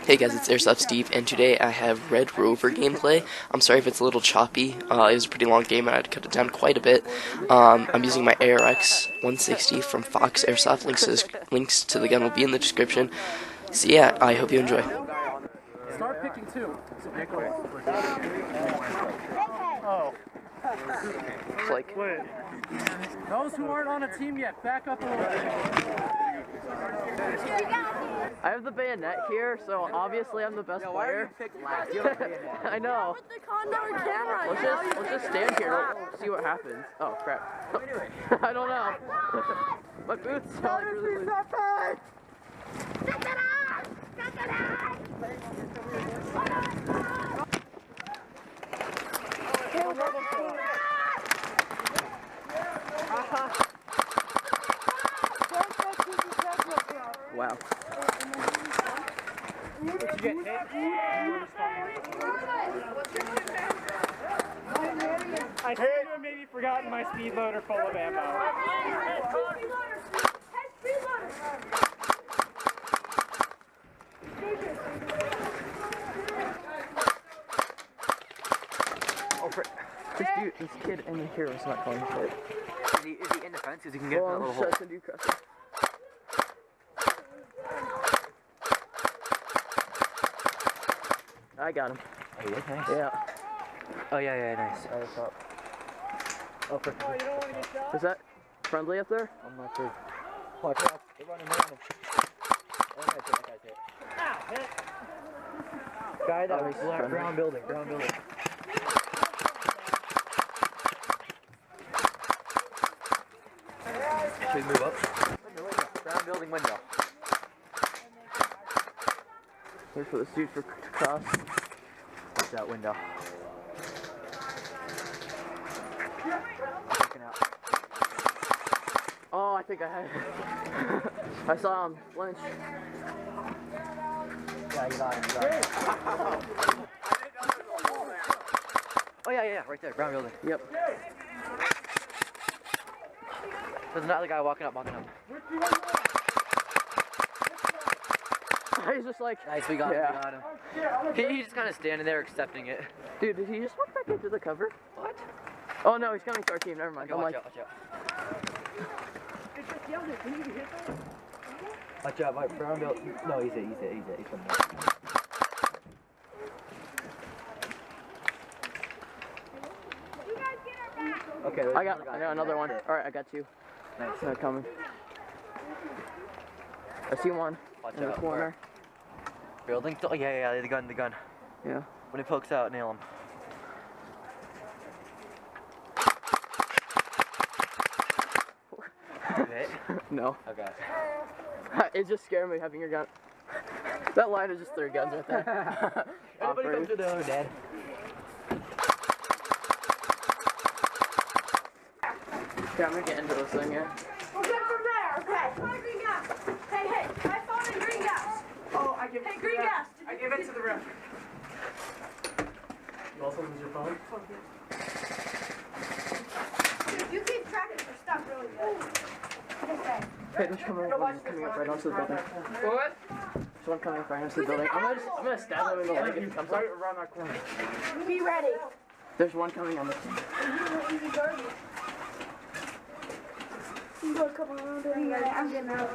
Hey guys, it's Airsoft Steve, and today I have Red Rover gameplay. I'm sorry if it's a little choppy. It was a pretty long game and I had to cut it down quite a bit. I'm using my ARX 160 from Fox Airsoft. Links to the gun will be in the description. So yeah, I hope you enjoy. Start picking two. Oh. It's like, Wait. Those who aren't on a team yet, back up a little bit. I have the bayonet here, so obviously I'm the best player. I know. With the condor camera. Let's just stand here. Let's see what happens. Oh crap. I don't know. My boots sound like really loose. Wow. Did you get hit? I think I maybe forgotten my speed loader full of ammo. Oh, this kid in here was not going for it. Is he in defense? Because he can get in that little hole. I got him. Oh, yeah, nice. Yeah. Oh, yeah, nice. I was up. Oh, you don't want to get shot? Is that friendly up there? I'm not sure. Watch out. They're running around him. Oh, that guy's hit. Ah, hit. Guy that was friendly. brown building. Should we move up? Window. Brown building window. Wait for the suit to cross. What's that window? Looking out. Oh, I think I had it. I saw him flinch. Yeah, you got him. Oh, yeah, right there. Brown building. Yep. There's another guy walking up, bumping him. He's just like, Nice, we got him. He's just kind of standing there accepting it. dude, did he just walk back into the cover? What? Oh no, he's coming to our team. Never mind. Okay, watch out. Watch out, my brown belt. No, he's coming out. Okay, I got another one. All right, I got two. Nice. They're coming. I see one Watch in the out. corner. Building. Oh, yeah, the gun. Yeah. When he pokes out, nail him. You hit? No. Okay. It just scared me having your gun. That line is just 3 guns right there. Anybody come through the other dad? Okay, I'm gonna get into this thing here. We'll get from there, okay. Green gas. Hey, my phone and green gas. Oh, I give it to Hey, green gas. I give it to the ref. You also lose your phone? You keep tracking for stuff really good. Okay. Hey, there's coming up right onto the building. What? There's one coming up right onto the building. I'm gonna stab him in the leg if he comes up. Right around that corner. Be ready. There's one coming on this one. You go a couple rounds. I'm getting out.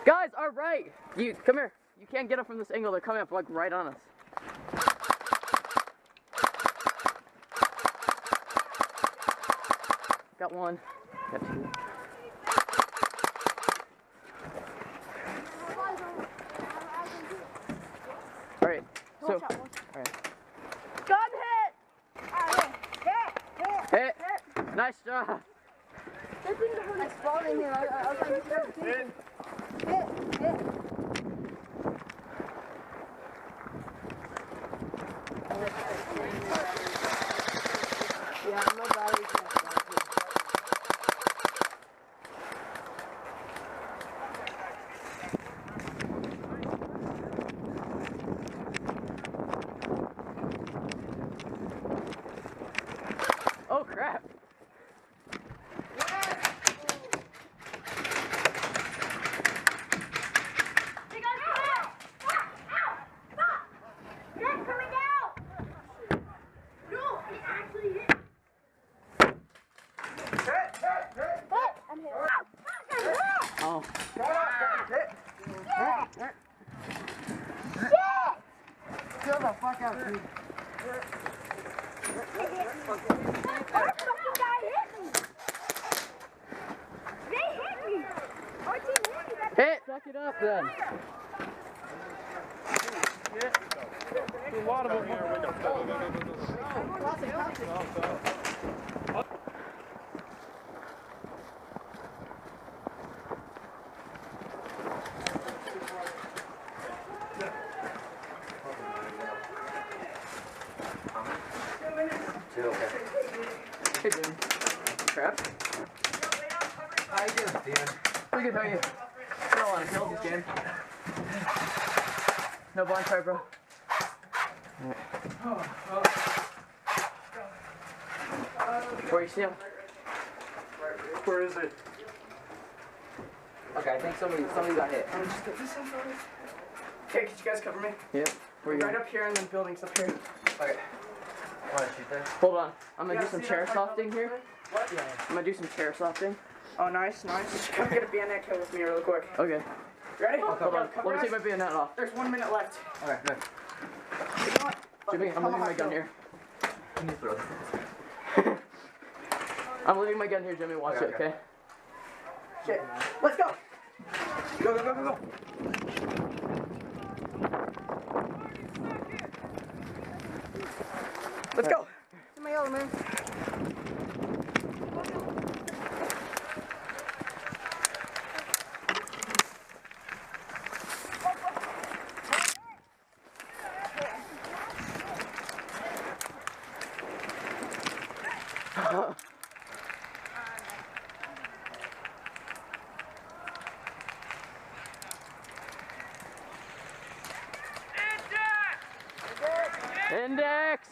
Guys, all right. You come here. You can't get up from this angle. They're coming up like right on us. Got one. Got two. All right. So, all right. Gun hit. Hit. Nice job. This thing's the one that's spawning here. I was like, hit. Yeah, no batteries. the fuck out, dude. That fucking guy hit me! They hit me! Our team hit me! That's Hit! Suck it up then. There's a lot of them. Hey, dude. Crap. How you doing, Steven? Pretty good, how are you? Still on kills this game. No bonfire, bro. Where you see him? Where is it? Okay, I think somebody got hit. Okay, could you guys cover me? Yep. Where you Right going? up here and then buildings up here. Okay. Want to shoot there? Hold on. I'm gonna do Yeah, some see chair that softing here. What? I'm gonna do some chair softing. Oh, nice, nice. Come get a bayonet kill with me real quick. Okay. Ready? Hold on. Let me take my bayonet off. There's 1 minute left. Alright, good. You know what? Jimmy, I'm leaving my gun here. Can you throw this? I'm leaving my gun here, Jimmy. Watch it, okay? Shit. Let's go. Go, go, go, go, go. Let's go. In my element. Index!